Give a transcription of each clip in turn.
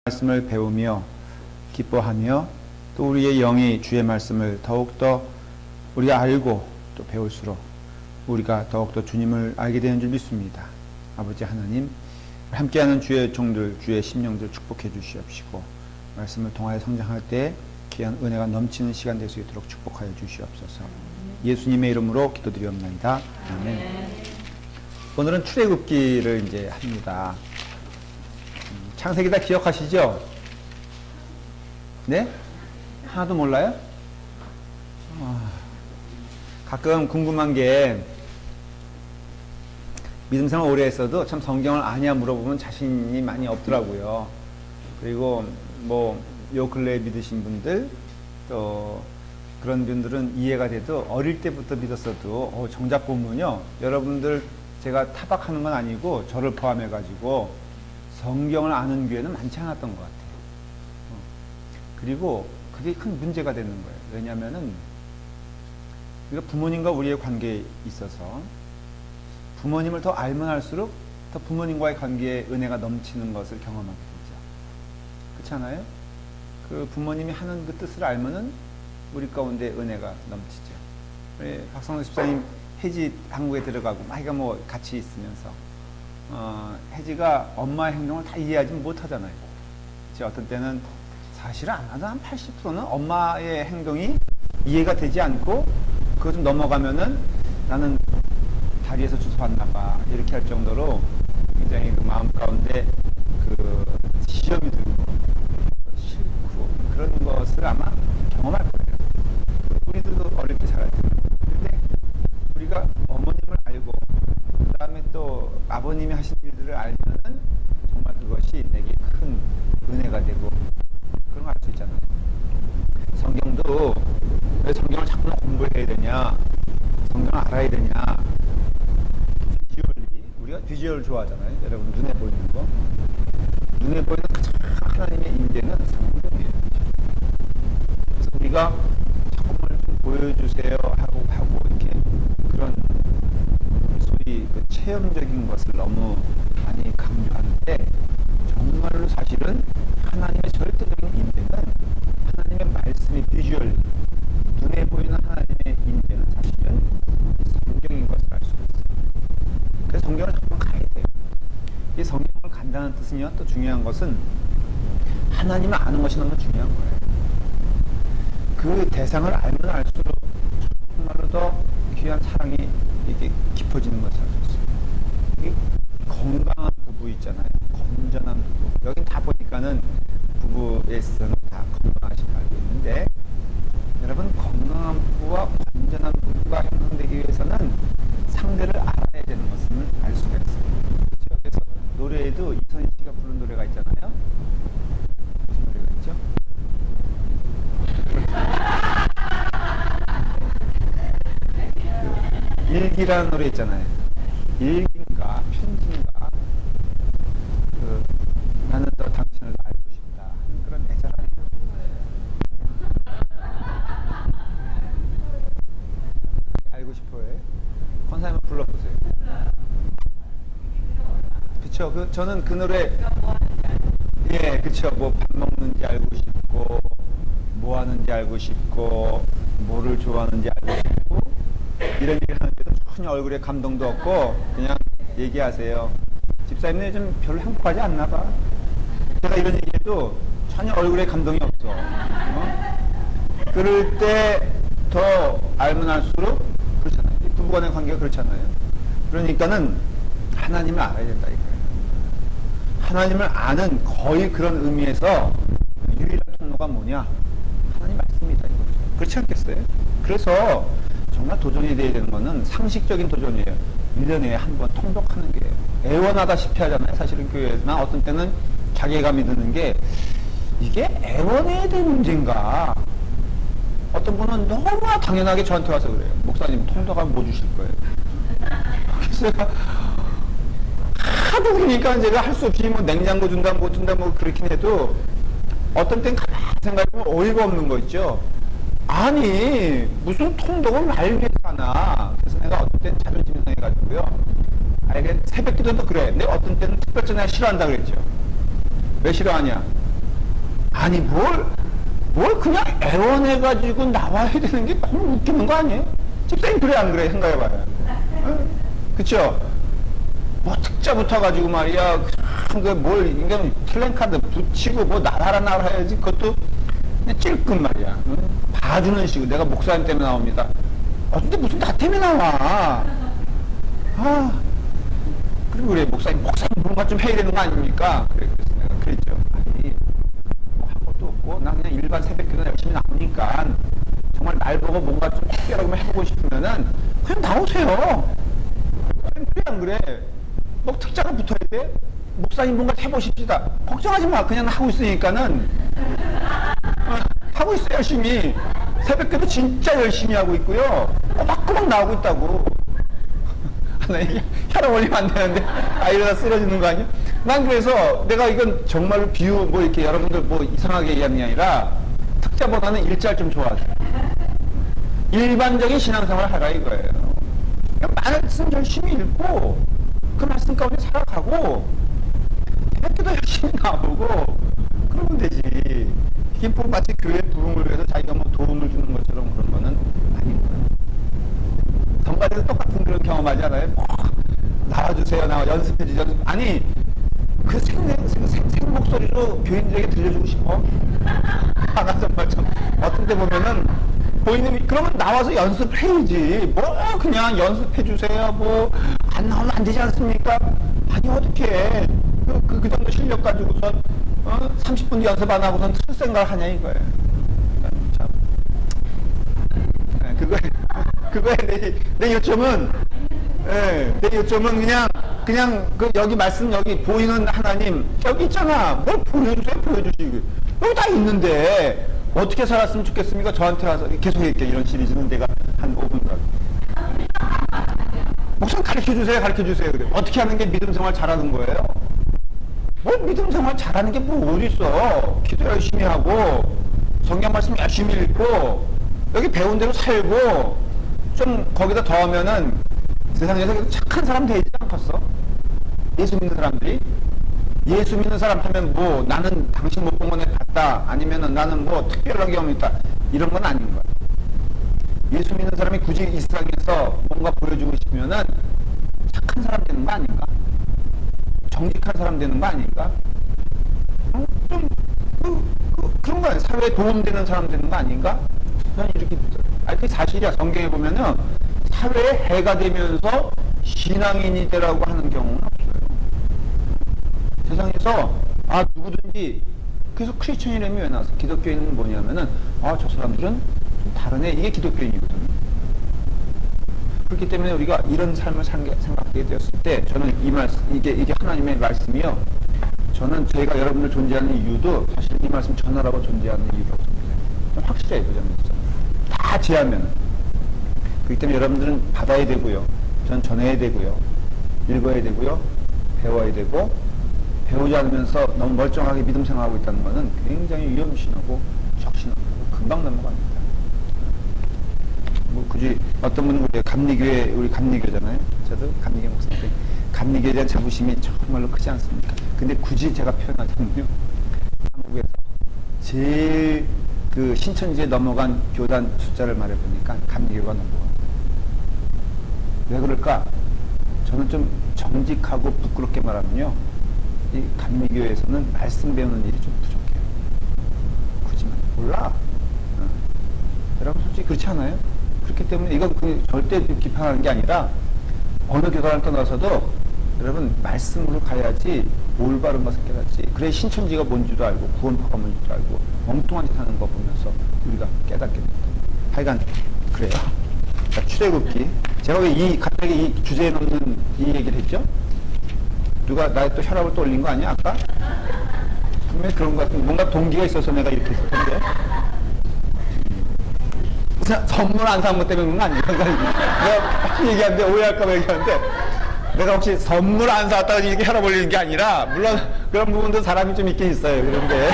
말씀을 배우며 기뻐하며 또 우리의 영이 주의 말씀을 더욱더 우리가 알고 또 배울수록 우리가 더욱더 주님을 알게 되는 줄 믿습니다. 아버지 하나님, 함께하는 주의 종들, 주의 심령들 축복해 주시옵시고 말씀을 통하여 성장할 때 귀한 은혜가 넘치는 시간 될 수 있도록 축복하여 주시옵소서. 예수님의 이름으로 기도드리옵나이다. 아멘. 오늘은 출애굽기를 이제 합니다. 창세기 다 기억하시죠? 네? 하나도 몰라요? 가끔 궁금한 게 믿음 생활 오래 했어도 참 성경을 아냐 물어보면 자신이 많이 없더라고요. 그리고 뭐 요 근래에 믿으신 분들 또 그런 분들은 이해가 돼도 어릴 때부터 믿었어도 정작 보면요, 여러분들 제가 타박하는 건 아니고 저를 포함해 가지고 성경을 아는 교회는 많지 않았던 것 같아요. 그리고 그게 큰 문제가 되는 거예요. 왜냐하면은 우리가 부모님과 우리의 관계에 있어서 부모님을 더 알면 알수록 더 부모님과의 관계에 은혜가 넘치는 것을 경험하게 되죠. 그렇지 않아요? 그 부모님이 하는 그 뜻을 알면은 우리 가운데 은혜가 넘치죠. 우리 박성호 집사님 혜지 한국에 들어가고 마이가 뭐 같이 있으면서 혜지가 엄마의 행동을 다 이해하지 못하잖아요. 어떤 때는 사실은 아마도 한 80%는 엄마의 행동이 이해가 되지 않고 그거 좀 넘어가면은 나는 다리에서 주워왔나 봐 이렇게 할 정도로 굉장히 그 마음 가운데 그 시험이 들고 싫고 그런 것을 아마 경험할 거예요. 우리들도 어릴 때 잘할 텐데. 근데 우리가 어머님을 알고 그 다음에 또 아버님이 하신 일들을 알면은 정말 그것이 내게 큰 은혜가 되고 그런 거 알 수 있잖아요. 성경도 왜 성경을 자꾸 공부해야 되냐, 성경을 알아야 되냐. 비주얼리, 우리가 비주얼 좋아하잖아요. 여러분 눈에 보이는 거, 눈에 보이는 가장 하나님의 임재는 성경이에요. 그래서 우리가 작품을 좀 보여주세요 하고 이렇게 그런 소위 그 체험적인 것을 너무 많이 강조하는데 정말로 사실은 하나님의 절대적인 임재는 하나님의 말씀의 비주얼, 눈에 보이는 하나님의 임재는 사실은 성경인 것을 알 수가 있어요. 그래서 성경을 한번 가야 돼요. 이 성경을 간다는 뜻은요, 또 중요한 것은 하나님을 아는 것이 너무 중요한 거예요. 그 대상을 알면 알수록 정말로 더 귀한 사랑이 이게 깊어지는 것을 알 수 있어요. 이게 건강한 부부 있잖아요. 건전한 부부. 여긴 다 보니까는 부부에 있어서는 다 건강하신 걸 알고 있는데, 여러분 건강한 부부와 건전한 부부가 형성되기 위해서는 상대를 알아야 되는 것을 알 수가 있어요. 그렇죠? 그래서 노래에도 이선희 씨가 부른 노래가 있잖아요. 무슨 노래가 있죠? 일기라는 노래 있잖아요. 일기인가 편지인가, 나는 더 당신을 알고 싶다 하는 그런 애절한 알고 싶어요. 권사님 불러보세요. 그쵸? 저는 그 노래, 예, 그쵸. 뭐 밥 먹는지 알고 싶고, 뭐 하는지 알고 싶고, 뭐를 좋아하는지 알고 싶고, 이런 얘기를 하는데도 전혀 얼굴에 감동도 없고 그냥 얘기하세요. 집사님은 요즘 별로 행복하지 않나 봐. 제가 이런 얘기해도 전혀 얼굴에 감동이 없어. 그럴 때 더 알면 알수록 그렇잖아요. 부부간의 관계가 그렇잖아요. 그러니까는 하나님을 알아야 된다 이거예요. 하나님을 아는 거의 그런 의미에서 유일한 통로가 뭐냐? 하나님 말씀이다 이거죠. 그렇지 않겠어요? 그래서 정말 도전이 돼야 되는 거는 상식적인 도전이에요. 1년에 한 번 통독하는 게 애원하다시피 하잖아요. 사실은 교회나 어떤 때는 자괴감이 드는 게 이게 애원해야 될 문제인가? 어떤 분은 너무나 당연하게 저한테 와서 그래요. 목사님 통독하면 뭐 주실 거예요? 그래서 제가 하도 그러니까 제가 할 수 없이 뭐 냉장고 준다 뭐 준다 뭐 그렇긴 해도 어떤 땐 가만히 생각해보면 어이가 없는 거 있죠. 아니 무슨 통독을 날 위해서 하나. 그래서 내가 어떤 때는 자존심이 상해가지고요, 새벽 기도도 그래. 근데 어떤 때는 특별전에 싫어한다 그랬죠. 왜 싫어하냐? 아니 뭘 그냥 애원해가지고 나와야 되는 게 너무 웃기는 거 아니에요? 집사님 그래 안 그래? 생각해봐요. 그쵸? 뭐 특자 붙어가지고 말이야 그뭘 이게 플랜카드 붙이고 뭐 나와라 해야지. 그것도 그냥 찔끔 말이야. 봐주는 식으로. 내가 목사님 때문에 나옵니다. 근데 무슨 나 때문에 나와? 그리고 그래 목사님 뭔가 좀 해야 되는 거 아닙니까? 그래서 내가 그랬죠. 아니 뭐 할 것도 없고 나 그냥 일반 새벽기도 열심히 나오니까 정말 날 보고 뭔가 좀 특별하게 해보고 싶으면은 그냥 나오세요. 아니 그래 안 그래? 뭐 특자가 붙어야 돼? 목사님 뭔가 해보십시다. 걱정하지 마. 그냥 하고 있으니까는 하고 있어 열심히. 새벽기도 진짜 열심히 하고 있고요. 꼬박꼬박 나오고 있다고. 나 이게 혈압 올리면 안 되는데 이러다 쓰러지는 거 아니야? 난 그래서 내가 이건 정말로 비유 뭐 이렇게 여러분들 뭐 이상하게 얘기하는 게 아니라 특자보다는 일자를 좀 좋아하세요. 일반적인 신앙생활을 하라 이거예요. 그냥 말씀 열심히 읽고 그 말씀 가운데 살아가고 새벽기도 열심히 나오고 그러면 되지. 이게 뭐 마치 교회 부흥을 위해서 자기가 뭐 도움을 주는 것처럼 그런 거는 아닌 거예요. 성가대에서 똑같은 그런 경험하잖아요. 나와주세요. 연습해주세요. 아니 그 생 목소리로 교인들에게 들려주고 싶어? 나 정말 좀 어떤 때 보면은 보이는 그러면 나와서 연습해야지. 뭐 그냥 연습해주세요. 뭐 안 나오면 안 되지 않습니까? 아니 어떻게 그 정도 실력 가지고선 30분 연습 안 하고선 틀 생각을 하냐 이거예요. 참. 그거에 내 요점은 그냥 그 여기 말씀 여기 보이는 하나님 여기 있잖아. 뭘 보여주시고 여기 다 있는데 어떻게 살았으면 좋겠습니까? 저한테 와서 계속 이렇게 이런 시리즈는 내가 한 5분 더. 목사님 가르쳐주세요. 그래. 어떻게 하는 게 믿음 생활 잘하는 거예요? 뭘 믿음 생활 잘하는 게 뭐 어디 있어? 기도 열심히 하고 성경 말씀 열심히 읽고 여기 배운 대로 살고 좀 거기다 더하면은 세상에서 착한 사람 되지 않겠어? 예수 믿는 사람들이 예수 믿는 사람 하면 뭐 나는 당신 못 본 거 내가 봤다 아니면은 나는 뭐 특별한 경험이 있다 이런 건 아닌 거야. 예수 믿는 사람이 굳이 이 세상에서 뭔가 보여주고 싶으면은 착한 사람 되는 거 아닌가? 정직한 사람 되는 거 아닌가? 좀 그런 거 아니야? 사회에 도움되는 사람 되는 거 아닌가? 저는 이렇게 믿어요. 그게 사실이야. 성경에 보면은 사회에 해가 되면서 신앙인이 되라고 하는 경우는 없어요. 세상에서 누구든지 그래서 크리스천이라면 왜 나왔어? 기독교인은 뭐냐면은 저 사람들은 좀 다르네. 이게 기독교인이거든요. 그렇기 때문에 우리가 이런 삶을 생각하게 되었을 때 저는 이 말씀 이게 하나님의 말씀이요. 저는 저희가 여러분들 존재하는 이유도 사실 이 말씀 전하라고 존재하는 이유라고 생각해요. 좀 확실해요. 다 제하면 그렇기 때문에 여러분들은 받아야 되고요. 전 전해야 되고요. 읽어야 되고요. 배워야 되고 배우지 않으면서 너무 멀쩡하게 믿음 생활하고 있다는 것은 굉장히 위험신하고 적신하고 금방 넘어갑니다. 뭐 굳이 어떤 분은 우리 감리교잖아요. 저도 감리교 목사인데 감리교에 대한 자부심이 정말로 크지 않습니까? 근데 굳이 제가 표현하자면요. 한국에서 제일 그 신천지에 넘어간 교단 숫자를 말해보니까 감리교가 넘어가. 왜 그럴까? 저는 좀 정직하고 부끄럽게 말하면요. 이 감리교에서는 말씀 배우는 일이 좀 부족해요. 굳이 몰라. 여러분 솔직히 그렇지 않아요? 그렇기 때문에 이건 절대 비판하는 게 아니라 어느 교단을 떠나서도 여러분 말씀으로 가야지 올바른 것을 깨닫지. 그래 신천지가 뭔지도 알고 구원파가 뭔지도 알고 엉뚱한 짓 하는 거 보면서 우리가 깨닫게 됩니다. 하여간 그래요. 자, 출애굽기. 제가 왜 갑자기 이 주제에 넣는 이 얘기를 했죠? 누가 나의 또 혈압을 또 올린 거 아니야 아까? 분명히 그런 것 같은 뭔가 동기가 있어서 내가 이렇게 했을 텐데 선물 안 산 것 때문에 그런 거 아니에요? 내가 확실히 얘기하는데 오해할까 봐 얘기하는데 내가 혹시 선물 안 사왔다고 이렇게 혈압 올리는 게 아니라 물론 그런 부분도 사람이 좀 있긴 있어요. 그런데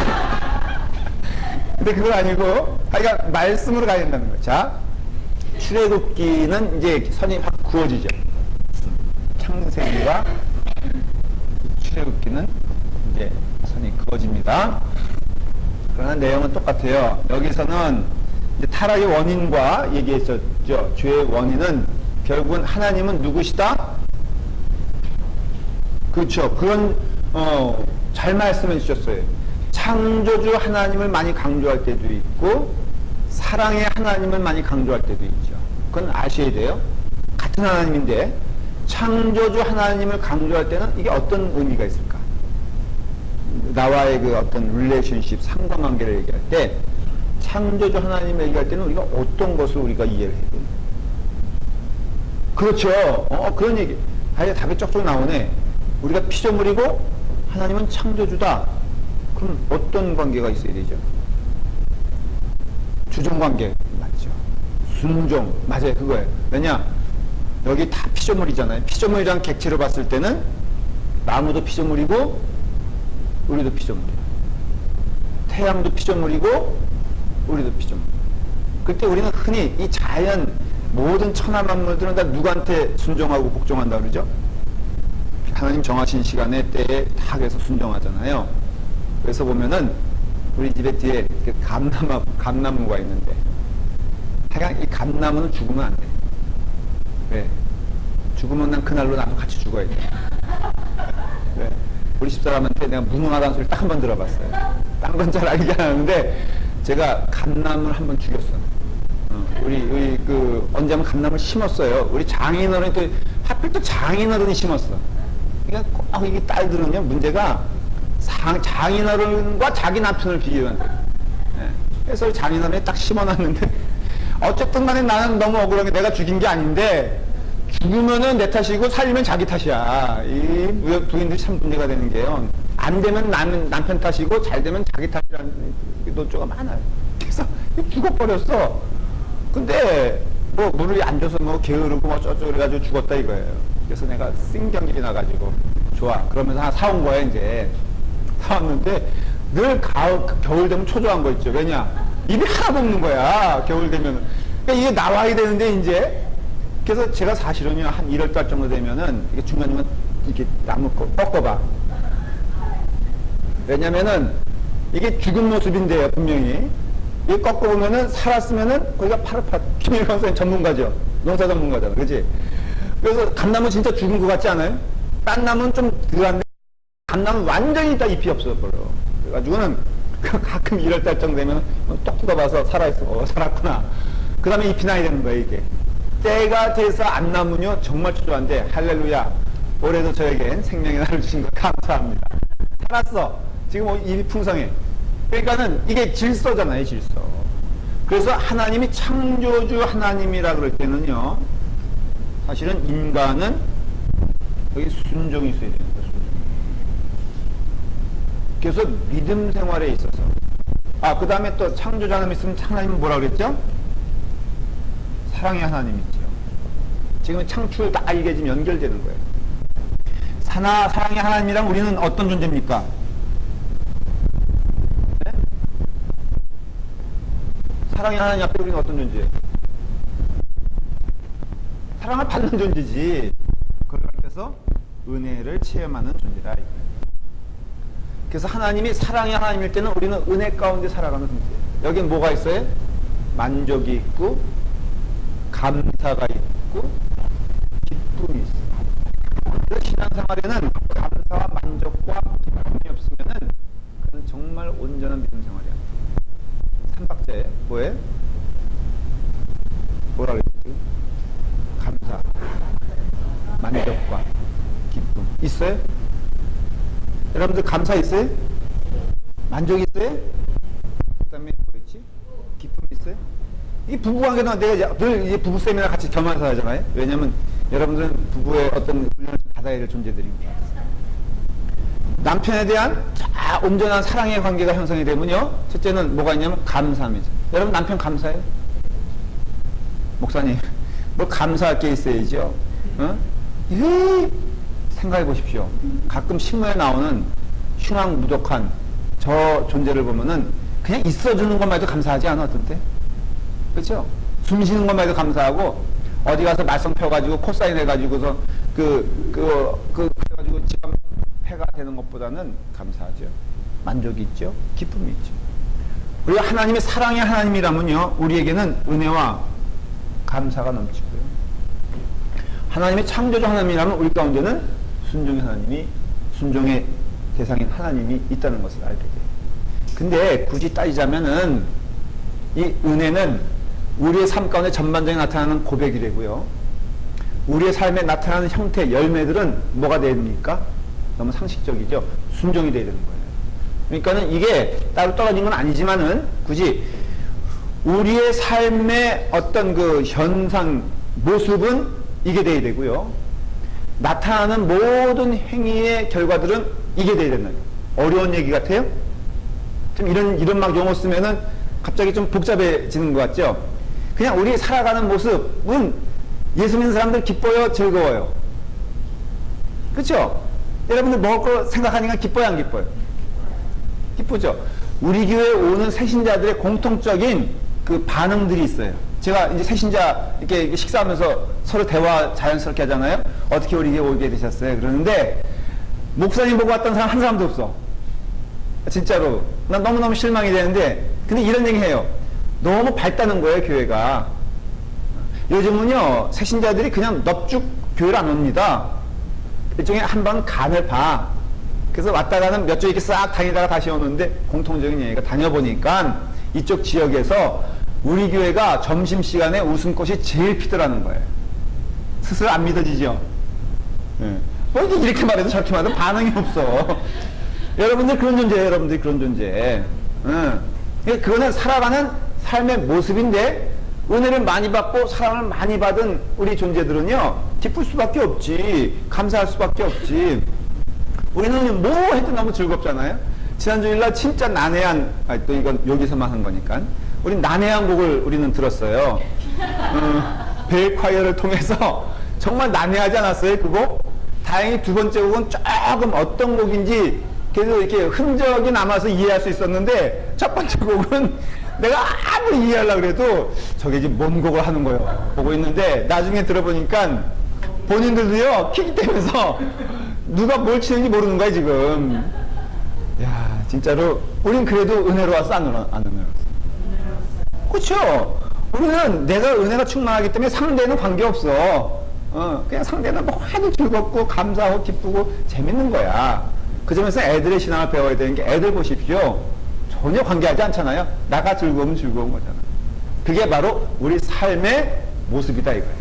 근데 그건 아니고 하여간 말씀으로 가야 된다는 거예요. 자, 출애굽기는 이제 선이 확 구워지죠. 창세기와 출애굽기는 이제 선이 그어집니다. 그러나 내용은 똑같아요. 여기서는 이제 타락의 원인과 얘기했었죠. 죄의 원인은 결국은 하나님은 누구시다? 그렇죠. 그런 잘 말씀해 주셨어요. 창조주 하나님을 많이 강조할 때도 있고 사랑의 하나님을 많이 강조할 때도 있죠. 그건 아셔야 돼요. 같은 하나님인데 창조주 하나님을 강조할 때는 이게 어떤 의미가 있을까? 나와의 그 어떤 릴레이션십, 상관관계를 얘기할 때 창조주 하나님을 얘기할 때는 우리가 어떤 것을 우리가 이해를 해야 돼요? 그렇죠. 그런 얘기. 아예 답이 쪽쪽 나오네. 우리가 피조물이고 하나님은 창조주다. 그럼 어떤 관계가 있어야 되죠? 주종관계 맞죠? 순종 맞아요. 그거예요. 왜냐? 여기 다 피조물이잖아요. 피조물이란 객체로 봤을 때는 나무도 피조물이고 우리도 피조물이에요. 태양도 피조물이고 우리도 피조물. 그때 우리는 흔히 이 자연 모든 천하 만물들은 다 누구한테 순종하고 복종한다 그러죠? 하나님 정하신 시간에 때에 다 그래서 순종하잖아요. 그래서 보면은 우리 집에 뒤에 감나무가 있는데 하여간 이 감나무는 죽으면 안 돼. 왜? 죽으면 난 그날로 나도 같이 죽어야 돼. 왜? 우리 집사람한테 내가 무능하다는 소리 딱 한 번 들어봤어요. 딴 건 잘 알지 않았는데 제가 감나무를 한 번 죽였어. 우리 언제 한번 감나무를 심었어요. 우리 장인어른이 또 하필 또 장인어른이 심었어. 그러니까 꼭 이게 딸들은요 문제가 장인어른과 자기 남편을 비교한대. 네. 그래서 장인어른이 딱 심어놨는데 어쨌든 간에 나는 너무 억울한 게 내가 죽인 게 아닌데 죽으면은 내 탓이고 살리면 자기 탓이야. 이 부인들이 참 문제가 되는 게요. 안 되면 남편 탓이고 잘 되면 자기 탓이라는 노조가 많아요. 그래서 죽어버렸어. 근데 뭐 물을 안 줘서 뭐 게으르고 뭐 어쩌고 그래가지고 죽었다 이거예요. 그래서 내가 싱경길이 나가지고 좋아. 그러면서 하나 사온 거야 이제. 사왔는데 늘 겨울 되면 초조한 거 있죠. 왜냐? 입이 하나도 없는 거야. 겨울 되면. 그러니까 이게 나와야 되는데 이제. 그래서 제가 사실은요 한 1월달 정도 되면은 이게 중간중간 이렇게 나무 꺾어봐. 왜냐면은 이게 죽은 모습인데요 분명히. 이게 꺾어보면은 살았으면은 거기가 파릇파릇. 김일광 선생님 전문가죠. 농사 전문가잖아. 그치? 그래서 감나무 진짜 죽은 것 같지 않아요? 딴 나무는 좀 덜한데 감나무 완전히 다 잎이 없어버려. 그래가지고는 가끔 1월달 정도 되면 똑 뜯어봐서 살아있어. 살았구나. 그 다음에 잎이 나야 되는 거야 이게. 때가 돼서 안 나무뇨 정말 초조한데 할렐루야. 올해도 저에겐 생명의 날을 주신 거 감사합니다. 살았어. 지금 잎이 풍성해. 그러니까는 이게 질서잖아요 질서. 그래서 하나님이 창조주 하나님이라 그럴 때는요 사실은 인간은 여기 순종이 있어야 되는 거예요. 순종. 그래서 믿음 생활에 있어서 그 다음에 또 창조주 하나님 있으면 하나님은 뭐라 그랬죠? 사랑의 하나님이죠. 지금 창출 다 이게 지금 연결되는 거예요. 사랑의 하나님이랑 우리는 어떤 존재입니까? 네? 사랑의 하나님 앞에 우리는 어떤 존재예요? 사랑을 받는 존재지. 그래서 은혜를 체험하는 존재다. 그래서 하나님이 사랑의 하나님일 때는 우리는 은혜 가운데 살아가는 존재예요. 여기는 뭐가 있어요? 만족이 있고 감사가 있고 기쁨이 있어요. 그래서 신앙생활에는 감사와 만족과 기쁨이 없으면은 그는 정말 온전한 믿음 생활이야. 삼박자에 뭐예요? 뭐라 그랬지? 감사, 만족과 기쁨 있어요? 여러분들 감사 있어요? 만족 있어요? 그 다음에 뭐였지? 기쁨 있어요? 이 부부관계는 내가 늘 이제 부부쌤이랑 같이 겸하면서 하잖아요. 왜냐면 여러분들은 부부의 어떤 훈련을 받아야 될 존재들입니다. 남편에 대한 온전한 사랑의 관계가 형성이 되면요. 첫째는 뭐가 있냐면 감사합니다. 여러분 남편 감사해요? 목사님, 뭐 감사할 게 있어야죠. 생각해 보십시오. 가끔 신문에 나오는 흉악무독한 저 존재를 보면은 그냥 있어주는 것만 해도 감사하지 않아, 어떤 때? 그렇죠? 숨 쉬는 것만 해도 감사하고 어디 가서 말썽 펴가지고 코사인 해가지고서 그래가지고 집안 폐가 되는 것보다는 감사하죠. 만족이 있죠. 기쁨이 있죠. 우리가 하나님의 사랑의 하나님이라면요, 우리에게는 은혜와 감사가 넘치고요. 하나님의 창조주 하나님이라면 우리 가운데는 순종의 하나님이, 순종의 대상인 하나님이 있다는 것을 알게 돼요. 근데 굳이 따지자면은 이 은혜는 우리의 삶 가운데 전반적인 나타나는 고백이래고요. 우리의 삶에 나타나는 형태, 열매들은 뭐가 돼야 됩니까? 너무 상식적이죠. 순종이 돼야 되는 거예요. 그러니까는 이게 따로 떨어진 건 아니지만은 굳이 우리의 삶의 어떤 그 현상, 모습은 이게 돼야 되고요. 나타나는 모든 행위의 결과들은 이게 돼야 된다. 어려운 얘기 같아요? 좀 이런 막 용어 쓰면은 갑자기 좀 복잡해지는 것 같죠? 그냥 우리 살아가는 모습은 예수 믿는 사람들 기뻐요? 즐거워요? 그쵸? 여러분들 먹을 거 생각하니까 기뻐요? 안 기뻐요? 기쁘죠? 우리 교회에 오는 새신자들의 공통적인 그 반응들이 있어요. 제가 이제 새신자 이렇게 식사하면서 서로 대화 자연스럽게 하잖아요. 어떻게 우리 교회 오게 되셨어요? 그러는데 목사님 보고 왔던 사람 한 사람도 없어. 진짜로. 난 너무너무 실망이 되는데, 근데 이런 얘기 해요. 너무 밝다는 거예요, 교회가. 요즘은요, 새신자들이 그냥 넙죽 교회를 안 옵니다. 일종의 한번 간을 봐. 그래서 왔다 가는 몇 주 이렇게 싹 다니다가 다시 오는데, 공통적인 얘기가 다녀보니까 이쪽 지역에서 우리 교회가 점심시간에 웃음꽃이 제일 피더라는 거예요. 스스로 안 믿어지죠? 네. 뭐 이렇게 말해도 저렇게 말해도 반응이 없어. 여러분들 그런 존재예요. 여러분들 그런 존재. 그거는 살아가는 삶의 모습인데, 은혜를 많이 받고 사랑을 많이 받은 우리 존재들은요, 기쁠 수밖에 없지, 감사할 수밖에 없지. 우리는 뭐 해도 너무 즐겁잖아요. 지난 주일날 진짜 난해한, 또 이건 여기서만 한 거니까, 우리 난해한 곡을 우리는 들었어요. 벨콰이어를 통해서 정말 난해하지 않았어요, 그 곡? 다행히 두 번째 곡은 조금 어떤 곡인지 그래도 이렇게 흔적이 남아서 이해할 수 있었는데, 첫 번째 곡은 내가 아무리 이해하려고 그래도 저게 지금 뭔 곡을 하는 거예요. 보고 있는데 나중에 들어보니까 본인들도요, 킥이 되면서 누가 뭘 치는지 모르는 거야, 지금. 야, 진짜로 우린 그래도 은혜로웠어, 안 은혜로웠어? 그렇죠. 우리는 내가 은혜가 충만하기 때문에 상대는 관계없어. 그냥 상대는 뭐 해도 즐겁고 감사하고 기쁘고 재밌는 거야. 그 점에서 애들의 신앙을 배워야 되는 게, 애들 보십시오. 전혀 관계하지 않잖아요. 나가 즐거우면 즐거운 거잖아. 그게 바로 우리 삶의 모습이다 이거예요.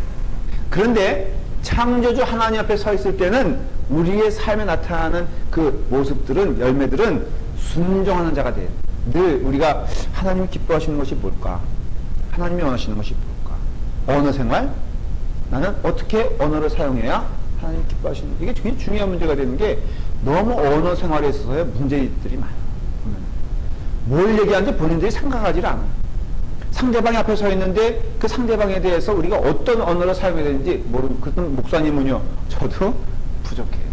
그런데 창조주 하나님 앞에 서 있을 때는 우리의 삶에 나타나는 그 모습들은, 열매들은 순종하는 자가 돼요. 늘 우리가 하나님이 기뻐하시는 것이 뭘까? 하나님이 원하시는 것이 뭘까? 언어 생활? 나는 어떻게 언어를 사용해야 하나님 기뻐하시는, 이게 굉장히 중요한 문제가 되는 게, 너무 언어 생활에 있어서의 문제들이 많아요. 뭘 얘기하는지 본인들이 생각하지 않아요. 상대방이 앞에 서 있는데 그 상대방에 대해서 우리가 어떤 언어를 사용해야 되는지 모르고, 그런 목사님은요, 저도 부족해요.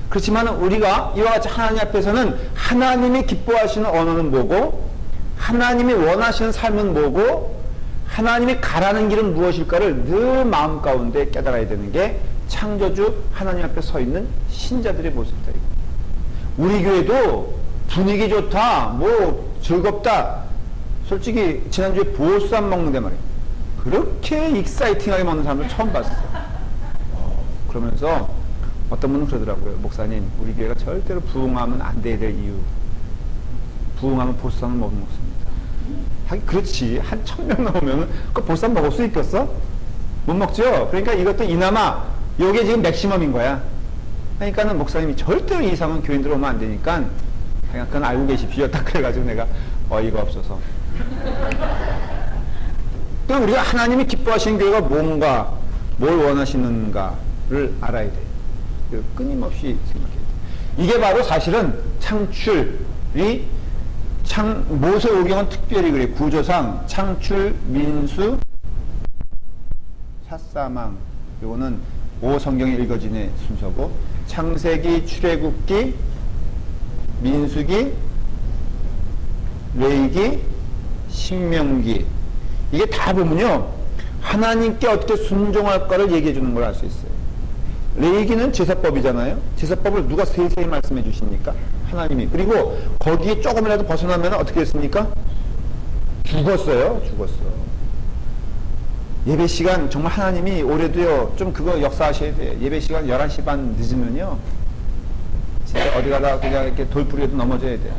그렇지만 우리가 이와 같이 하나님 앞에서는 하나님이 기뻐하시는 언어는 뭐고, 하나님이 원하시는 삶은 뭐고, 하나님이 가라는 길은 무엇일까를 늘 마음 가운데 깨달아야 되는 게 창조주 하나님 앞에 서 있는 신자들의 모습이다. 우리 교회도 분위기 좋다, 뭐 즐겁다. 솔직히 지난주에 보쌈 먹는데 말이에요. 그렇게 익사이팅하게 먹는 사람들 처음 봤어요. 그러면서 어떤 분은 그러더라고요. 목사님, 우리 교회가 절대로 부흥하면 안 돼야 될 이유. 부흥하면 보쌈을 못 먹습니다. 하긴 그렇지. 한 1000명 나오면 그 보쌈 먹을 수 있겠어? 못 먹죠? 그러니까 이것도 이나마 요게 지금 맥시멈인 거야. 그러니까는 목사님이 절대로 이 이상은 교인들 오면 안 되니까 그냥 그건 알고 계십시오. 딱 그래가지고 내가 어이가 없어서. 그럼 우리가 하나님이 기뻐하시는 교회가 뭔가, 뭘 원하시는가를 알아야 돼. 끊임없이 생각해야 돼. 이게 바로 사실은 창출이, 모세오경은 특별히 그래. 구조상 창출, 민수, 사사망, 요거는 5성경에 읽어지는 순서고, 창세기, 출애굽기, 민수기, 레위기, 신명기, 이게 다 보면요, 하나님께 어떻게 순종할까를 얘기해 주는 걸 알 수 있어요. 레위기는 제사법이잖아요. 제사법을 누가 세세히 말씀해 주십니까? 하나님이. 그리고 거기에 조금이라도 벗어나면 어떻게 됐습니까? 죽었어요. 죽었어. 예배 시간 정말 하나님이 올해도요 좀 그거 역사하셔야 돼. 예배 시간 11시 반 늦으면요 진짜 어디 가다 그냥 이렇게 돌부리에도 넘어져야 돼.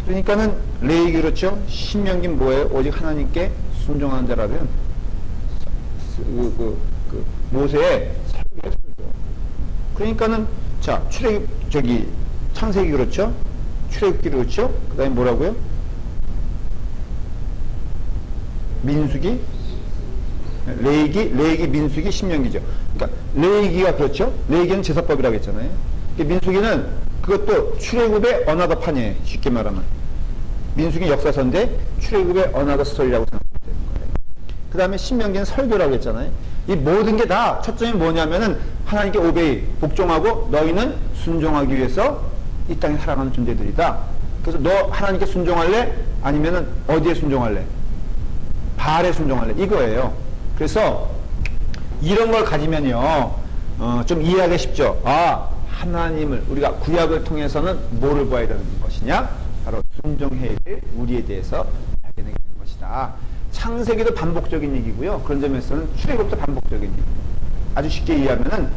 그러니까는 레위기 그렇죠. 신명기 뭐예요? 오직 하나님께 순종하는 자라면 모세의 설교예요, 설교. 그러니까는 자 출애굽 창세기 그렇죠. 출애굽기 그렇죠. 그다음에 뭐라고요? 민수기, 레위기, 민수기, 신명기죠. 그러니까 레위기가 그렇죠. 레위기는 제사법이라고 했잖아요. 민수기는 그것도 출애굽의 어나더 판이에요. 쉽게 말하면 민수기 역사서인데 출애굽의 어나더 스토리라고 생각하면 되는 거예요. 그 다음에 신명기는 설교라고 했잖아요. 이 모든 게 다 초점이 뭐냐면은 하나님께 오베이, 복종하고 너희는 순종하기 위해서 이 땅에 살아가는 존재들이다. 그래서 너 하나님께 순종할래? 아니면은 어디에 순종할래? 바알에 순종할래? 이거예요. 그래서 이런 걸 가지면요 좀 이해하기 쉽죠. 아, 하나님을 우리가 구약을 통해서는 뭐를 봐야 되는 것이냐? 바로 순종해야 될 우리에 대해서 발견하게 되는 것이다. 창세기도 반복적인 얘기고요. 그런 점에서는 출애굽도 반복적인 얘기. 아주 쉽게 이해하면은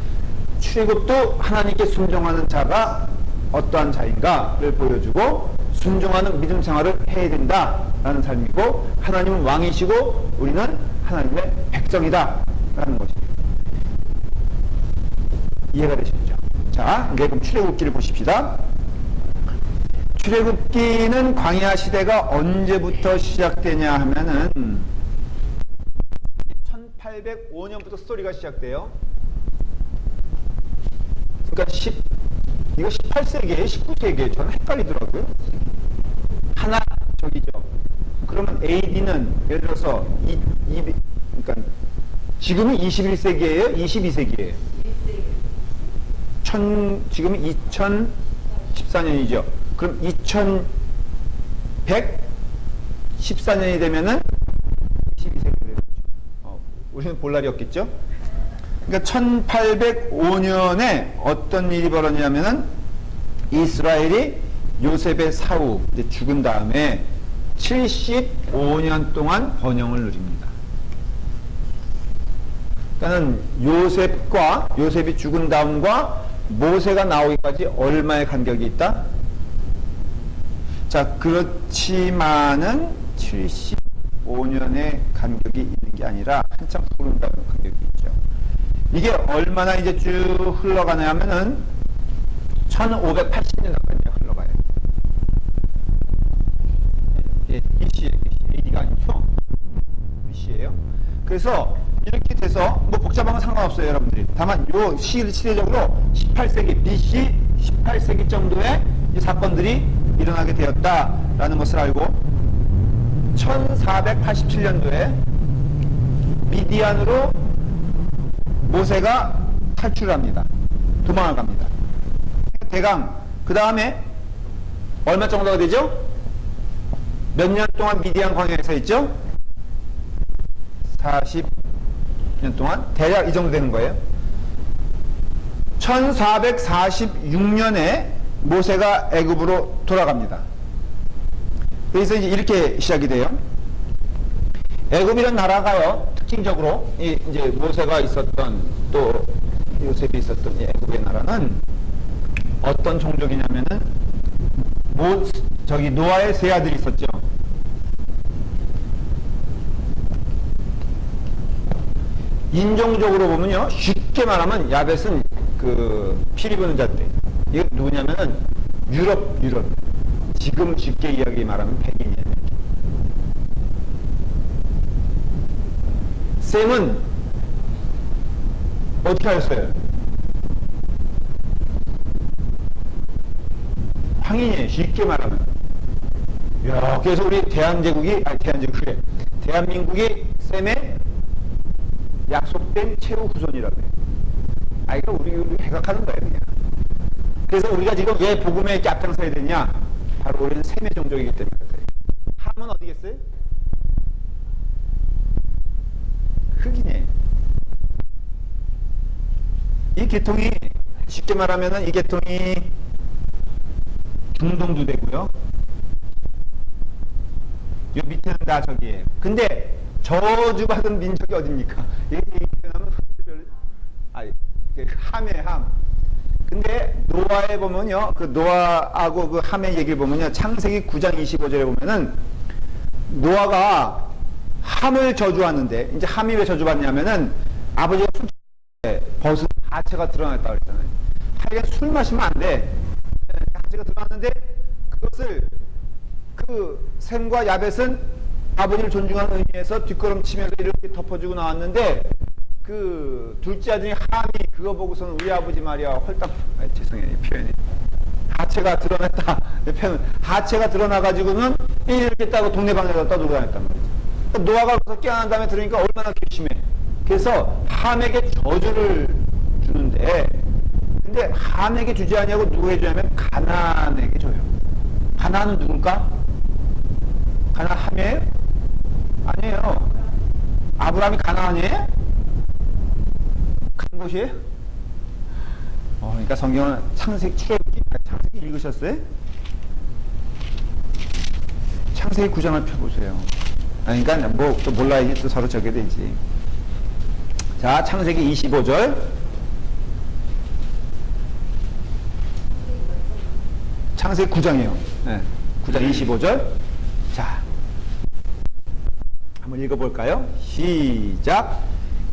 출애굽도 하나님께 순종하는 자가 어떠한 자인가를 보여주고 순종하는 믿음 생활을 해야 된다라는 삶이고 하나님은 왕이시고 우리는 하나님의 백성이다라는 것입니다. 이해가 되시죠? 자, 이제 그럼 출애굽기를 보십시다. 출애굽기는 광야 시대가 언제부터 시작되냐 하면은 1805년부터 스토리가 시작돼요. 그러니까 이거 18세기에 19세기에 저는 헷갈리더라고요. 하나 저기죠. 그러면 AD는 예를 들어서 그러니까 지금은 21세기예요? 22세기예요? 지금은 2014년이죠. 그럼 2114년이 되면은 22세기가 되죠. 우리는 볼 날이 없겠죠? 그러니까 1805년에 어떤 일이 벌어지냐면은 이스라엘이 요셉의 사후 이제 죽은 다음에 75년 동안 번영을 누립니다. 그러니까 요셉이 죽은 다음과 모세가 나오기까지 얼마의 간격이 있다? 자, 그렇지만은 75년의 간격이 있는 게 아니라 한참 흐른다는 간격이 있죠. 이게 얼마나 이제 쭉 흘러가냐면은 1580년 가까이 흘러가요. 이게 BC예요. AD가 아니죠? BC예요. 그래서 이렇게 돼서 뭐 복잡한 건 상관없어요, 여러분들이. 다만 요 시대적으로 18세기 BC 18세기 정도의 이 사건들이 일어나게 되었다라는 것을 알고 1487년도에 미디안으로 모세가 탈출합니다. 도망을 갑니다. 대강 그 다음에 얼마 정도가 되죠? 몇 년 동안 미디안 광야에서 있죠? 40년 동안 대략 이 정도 되는 거예요. 1446년에 모세가 애굽으로 돌아갑니다. 그래서 이제 이렇게 시작이 돼요. 애굽이라는 나라가요, 특징적으로 이제 모세가 있었던 또 요셉이 있었던 이 애굽의 나라는 어떤 종족이냐면은 노아의 세 아들이 있었죠. 인종적으로 보면요, 쉽게 말하면 야벳은 그 피리 부는 자인데 이거 누구냐면은 유럽 지금 쉽게 이야기 말하면 백인이에요. 셈은 어떻게 하셨어요? 황인이에요. 쉽게 말하면. 야, 그래서 우리 대한민국이 셈의 약속된 최후 후손이라고 해요. 이거 우리 해각하는 거예요, 그냥. 그래서 우리가 지금 왜 복음에 이렇게 앞장서야 되냐? 바로 우리는 셈의 종족이기 때문에 그래요. 함은 어디겠어요? 흑인이에요. 이 계통이 쉽게 말하면은 이 계통이 중동도 되고요. 요 밑에는 다 저기예요. 근데 저주받은 민족이 어딥니까? 이게 얘기하면 함의 함. 근데 노아에 보면요, 그 노아하고 그 함의 얘기를 보면요, 창세기 9장 25절에 보면은 노아가 함을 저주하는데, 이제 함이 왜 저주받냐면은 아버지가 술 벗은 하체가 드러났다고 그랬잖아요. 하여간 술 마시면 안 돼. 하체가 드러났는데 그것을 그 셈과 야벳은 아버지를 존중하는 의미에서 뒷걸음치면서 이렇게 덮어주고 나왔는데 그 둘째 아들이 함이 그거 보고서는 우리 아버지 말이야 헐떡, 죄송해요 이 표현이, 하체가 드러났다, 하체가 드러나가지고는 이렇게 따고 동네방에다 떠들고 다녔단 말이죠. 노아가 거기서 깨어난 다음에 들으니까 얼마나 괘씸해. 그래서 함에게 저주를 주는데, 근데 함에게 주지 아니하고 누구에게 주냐면 가나안에게 줘요. 가나안은 누굴까? 가나안 함이에요? 아니에요. 아브라함이 가나안이에요? 간 곳이에요? 그러니까 성경은 창세기 읽으셨어요? 창세기 9장을 펴보세요. 그러니까 뭐 또 몰라야지 또 서로 적게 되지. 자, 창세기 25절. 창세기 9장이에요. 네, 9장 25절. 자, 한번 읽어볼까요? 시작.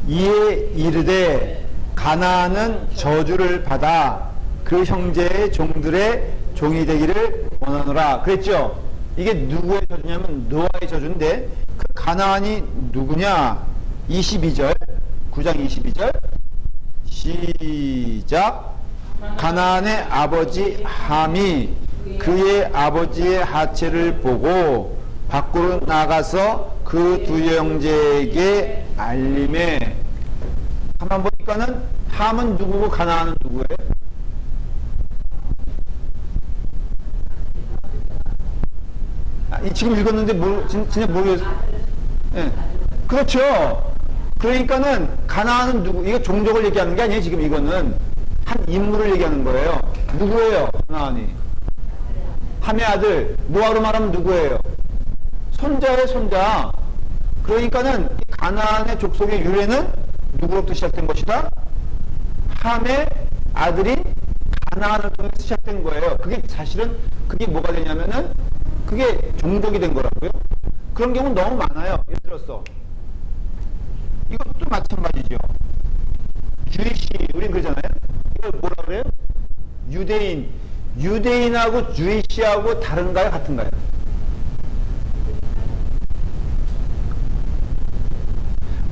이에 이르되 가나안은 저주를 받아 그 형제의 종들의 종이 되기를 원하노라. 그랬죠? 이게 누구의 저주냐면 노아의 저주인데 그 가나안이 누구냐? 22절, 9장 22절 시작. 가나안의 아버지 함이 그의 아버지의 하체를 보고 밖으로 나가서 그 두 형제에게 알림해. 한번 보니까는 함은 누구고 가나안은 누구예요? 지금 읽었는데 진짜 모르겠어요. 네. 그렇죠. 그러니까는 가나안은 누구? 이거 종족을 얘기하는 게 아니에요. 지금 이거는 한 인물을 얘기하는 거예요. 누구예요? 가나안이 함의 아들. 노아로 말하면 누구예요? 손자예요, 손자. 그러니까는 이 가나안의 족속의 유래는 누구로부터 시작된 것이다? 함의 아들인 가나안을 통해서 시작된 거예요. 그게 사실은 그게 뭐가 되냐면은 그게 종족이 된 거라고요. 그런 경우는 너무 많아요. 예를 들어서 이것도 마찬가지죠. 주이시, 우린 그러잖아요. 이걸 뭐라 그래요? 유대인. 유대인하고 주이시하고 다른가요? 같은가요?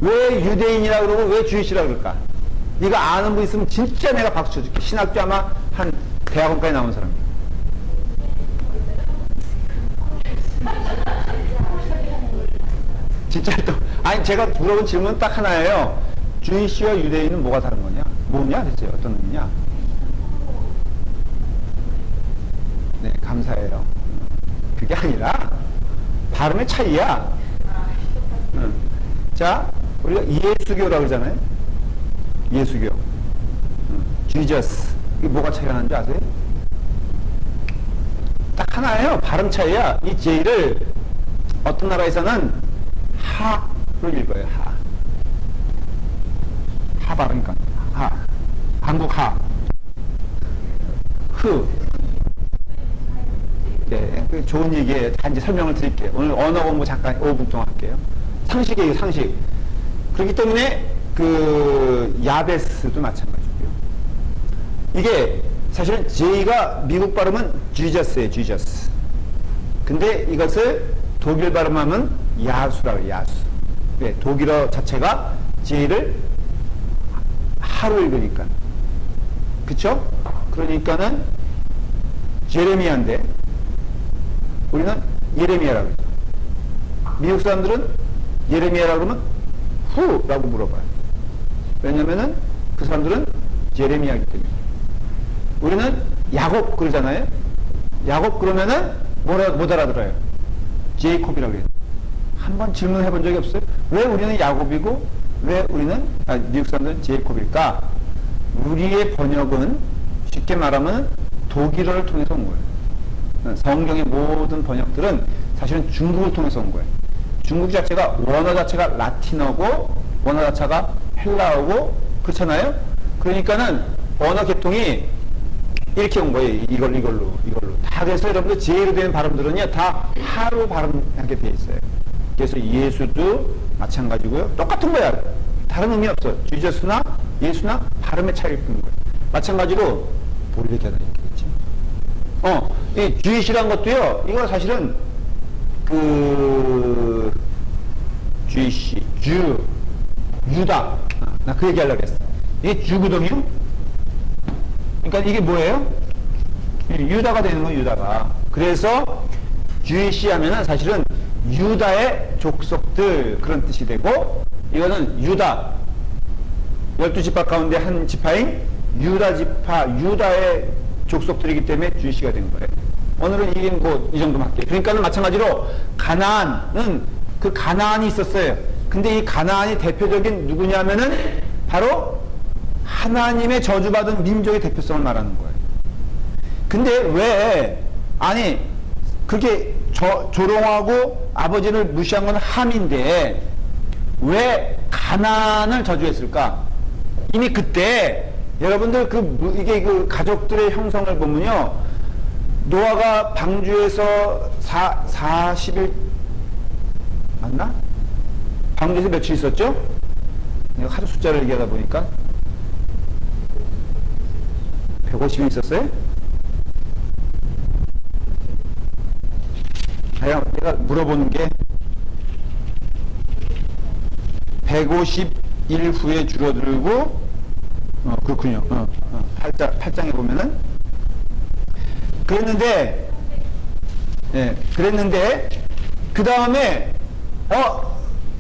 왜 유대인이라고 그러고 왜 주이시라고 그럴까? 이거 아는 분 있으면 진짜 내가 박수 쳐줄게. 신학교 아마 한 대학원까지 나온 사람이에요. 진짜 또 아니 제가 물어본 질문은 딱 하나예요. 주이시와 유대인은 뭐가 다른 거냐? 뭐냐 대체 어떤 의미냐? 네, 감사해요. 그게 아니라 발음의 차이야. 자, 우리가 예수교라고 그러잖아요. 예수교. Jesus. 이게 뭐가 차이가 나는 줄 아세요? 딱 하나예요. 발음 차이야. 이 J를 어떤 나라에서는 하로 읽어요. 하 발음이니까. 하. 한국 하. 흐. 네, 좋은 얘기에 단지 설명을 드릴게요. 오늘 언어 공부 잠깐 5분 동안 할게요. 상식이에요, 상식. 그렇기 때문에 그 야베스도 마찬가지고요. 이게 사실은 J가 미국 발음은 Jesus,예요, Jesus. 근데 이것을 독일 발음하면 야수라고 해요, 야수. 네, 독일어 자체가 J를 하로 읽으니까. 그쵸? 그러니까는 제레미야인데 우리는 예레미야라고 그러죠. 미국 사람들은 예레미야라고 그러면 후라고 물어봐요. 왜냐면은 그 사람들은 제레미야이기 때문에. 우리는 야곱 그러잖아요. 야곱 그러면은 못 알아들어요. 제이콥이라고 그래요. 한번 질문해 본 적이 없어요? 왜 우리는 야곱이고 왜 우리는 미국 사람들은 제이콥일까? 우리의 번역은 쉽게 말하면 독일어를 통해서 온 거예요. 성경의 모든 번역들은 사실은 중국을 통해서 온 거예요. 중국 자체가 원어 자체가 라틴어고 원어 자체가 헬라어고 그렇잖아요. 그러니까는 언어 계통이 이렇게 온 거예요. 이걸로 다. 그래서 여러분들 제로 되는 발음들은요 다 하로 발음하게 돼 있어요. 그래서 예수도 마찬가지고요. 똑같은 거야. 다른 의미 없어. 주저스나 예수나 발음의 차이일 뿐인 거예요. 마찬가지로 보리게는 있겠지. 이 주이시란 것도요. 이거 사실은 그 주이시, 유다. 나 그 얘기하려고 했어. 이게 주거든요. 그러니까 이게 뭐예요? 유다가 되는 거예요. 유다가. 그래서 주이시 하면은 사실은 유다의 족속들 그런 뜻이 되고 이거는 유다 12지파 가운데 한 지파인 유다 지파 유다의 족속들이기 때문에 주이시가 된 거예요. 오늘은 이게 뭐 이 정도만 할게요. 그러니까는 마찬가지로 가나안은 그 가나안이 있었어요. 근데 이 가나안이 대표적인 누구냐면은 바로 하나님의 저주받은 민족의 대표성을 말하는 거예요. 근데 왜 아니 그게 조롱하고 아버지를 무시한 건 함인데 왜 가나안을 저주했을까? 이미 그때 여러분들 이게 그 가족들의 형성을 보면요 노아가 방주에서 40일 맞나? 방주에서 며칠 있었죠? 내가 하도 숫자를 얘기하다 보니까 150일 있었어요? 내가 물어보는 게 150일 후에 줄어들고 그렇군요. 8장에 보면은 그랬는데 그 다음에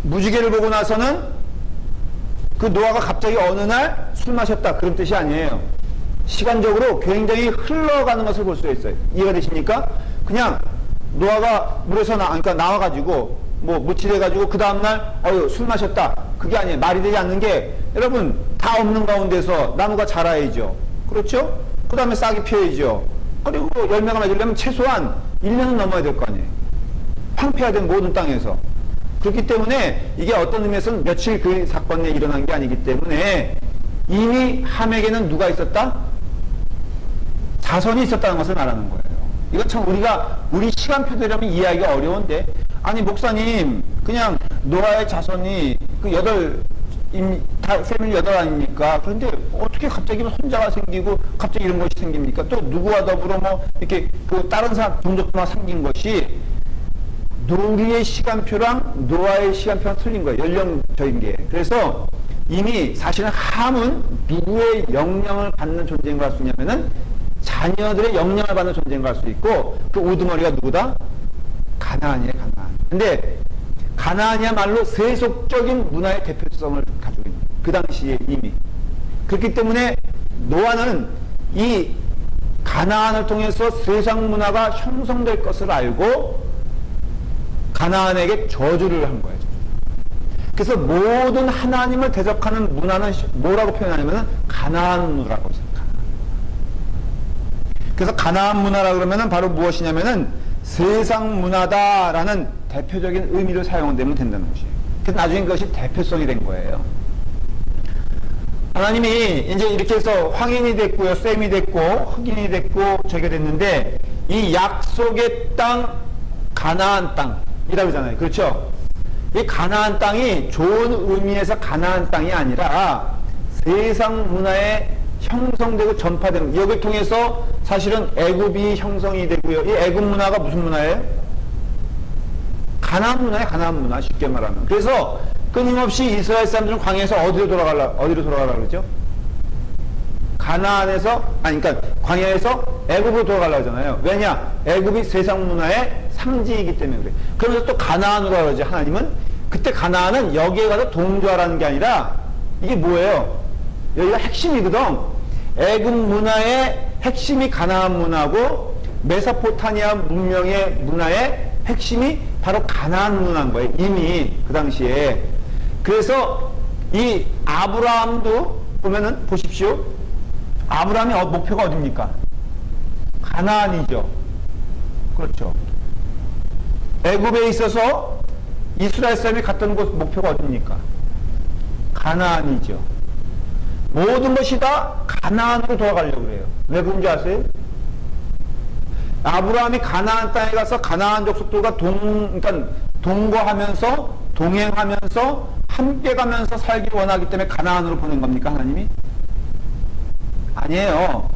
무지개를 보고 나서는 그 노아가 갑자기 어느 날 술 마셨다 그런 뜻이 아니에요. 시간적으로 굉장히 흘러가는 것을 볼 수 있어요. 이해가 되십니까? 그냥 노아가 물에서 나와가지고 뭐 무칠해가지고 그 다음날 술 마셨다 그게 아니에요. 말이 되지 않는 게 여러분 다 없는 가운데서 나무가 자라야죠. 그렇죠? 그 다음에 싹이 피어야죠. 그리고 열매가 맺으려면 최소한 1년은 넘어야 될 거 아니에요. 황폐화된 모든 땅에서. 그렇기 때문에 이게 어떤 의미에서는 며칠 그 사건에 일어난 게 아니기 때문에 이미 함에게는 누가 있었다? 자손이 있었다는 것을 말하는 거예요. 이건 참 우리 시간표대로면 이해하기가 어려운데 아니 목사님 그냥 노아의 자손이 그 패밀리 8 아닙니까? 그런데 어떻게 갑자기 손자가 생기고 갑자기 이런 것이 생깁니까? 또 누구와 더불어 뭐 이렇게 그 다른 종족들만 생긴 것이 우리의 시간표랑 노아의 시간표랑 틀린 거예요. 연령적인 게. 그래서 이미 사실은 함은 누구의 영향을 받는 존재인 걸 할 수 있냐면은 자녀들의 영향을 받는 존재인 걸 할 수 있고 그 우두머리가 누구다? 가나안이에요. 가나안. 근데 가나안이야말로 세속적인 문화의 대표성을 가지고 있는 그 당시에 이미 그렇기 때문에 노아는 이 가나안을 통해서 세상 문화가 형성될 것을 알고 가나안에게 저주를 한 거예요. 그래서 모든 하나님을 대적하는 문화는 뭐라고 표현하냐면 가나안 문화라고 생각합니다. 그래서 가나안 문화라 그러면은 바로 무엇이냐면은 세상 문화다라는 대표적인 의미를 사용되면 된다는 것이에요. 그래서 나중에 그것이 대표성이 된 거예요. 하나님이 이제 이렇게 해서 황인이 됐고요, 셈이 됐고, 흑인이 됐고, 저게 됐는데, 이 약속의 땅, 가나안 땅이라고 하잖아요. 그렇죠? 이 가나안 땅이 좋은 의미에서 가나안 땅이 아니라 세상 문화에 형성되고 전파되는 여기를 통해서 사실은 애굽이 형성이 되고요. 이 애굽 문화가 무슨 문화예요? 가나안 문화예요. 가나안 문화 쉽게 말하면. 그래서 끊임없이 이스라엘 사람들은 광야에서 어디로 돌아가려고 그러죠? 그러니까 광야에서 애굽으로 돌아가려고 하잖아요. 왜냐? 애굽이 세상 문화의 상징이기 때문에 그래. 그러면서 또 가나안으로 그러지 하나님은. 그때 가나안은 여기에 가서 동조하라는 게 아니라 이게 뭐예요? 여기가 핵심이거든. 애굽 문화의 핵심이 가나안 문화고 메소포타미아 문명의 문화의 핵심이 바로 가나안 문화인 거예요. 이미 그 당시에. 그래서 이 아브라함도 보면은 보십시오. 아브라함의 목표가 어딥니까? 가나안이죠. 그렇죠. 애굽에 있어서 이스라엘 사람이 갔던 곳 목표가 어딥니까? 가나안이죠. 모든 것이 다 가나안으로 돌아가려고 그래요. 왜 그런지 아세요? 아브라함이 가나안 땅에 가서 가나안 족속들과 그러니까 동거하면서 동행하면서 함께 가면서 살기를 원하기 때문에 가나안으로 보낸 겁니까, 하나님이? 아니에요.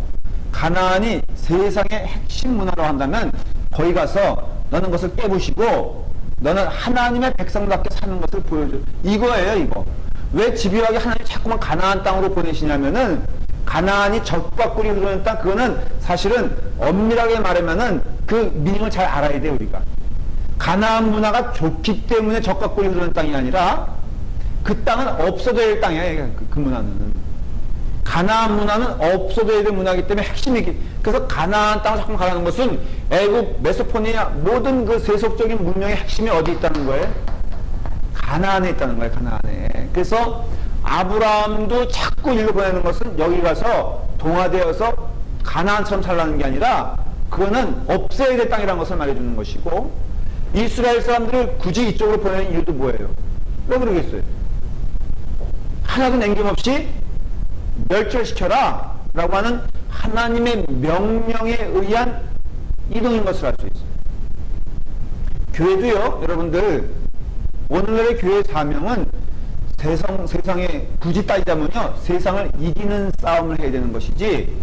가나안이 세상의 핵심 문화로 한다면 거기 가서 너는 그것을 깨부시고 너는 하나님의 백성답게 사는 것을 보여줘. 이거예요, 이거. 왜 집요하게 하나님이 자꾸만 가나안 땅으로 보내시냐면은 가나안이 적과 꿀이 흐르는 땅, 그거는 사실은 엄밀하게 말하면은 그 미닝을 잘 알아야 돼요, 우리가. 가나안 문화가 좋기 때문에 적과 꿀이 흐르는 땅이 아니라 그 땅은 없어져야 될 땅이에요, 그 문화는. 가나안 문화는 없어져야 될 문화이기 때문에 핵심이기. 그래서 가나안 땅을 자꾸 가라는 것은 애굽, 메소포타미아 모든 그 세속적인 문명의 핵심이 어디 있다는 거예요? 가나안에 있다는 거예요, 가나안에. 그래서 아브라함도 자꾸 일로 보내는 것은 여기 가서 동화되어서 가나안처럼 살라는 게 아니라 그거는 없애야 될 땅이라는 것을 말해주는 것이고, 이스라엘 사람들을 굳이 이쪽으로 보내는 이유도 뭐예요? 왜 그러겠어요? 하나도 남김없이 멸절시켜라 라고 하는 하나님의 명령에 의한 이동인 것을 알 수 있어요. 교회도요, 여러분들, 오늘날의 교회의 사명은 세상에 굳이 따지자면요, 세상을 이기는 싸움을 해야 되는 것이지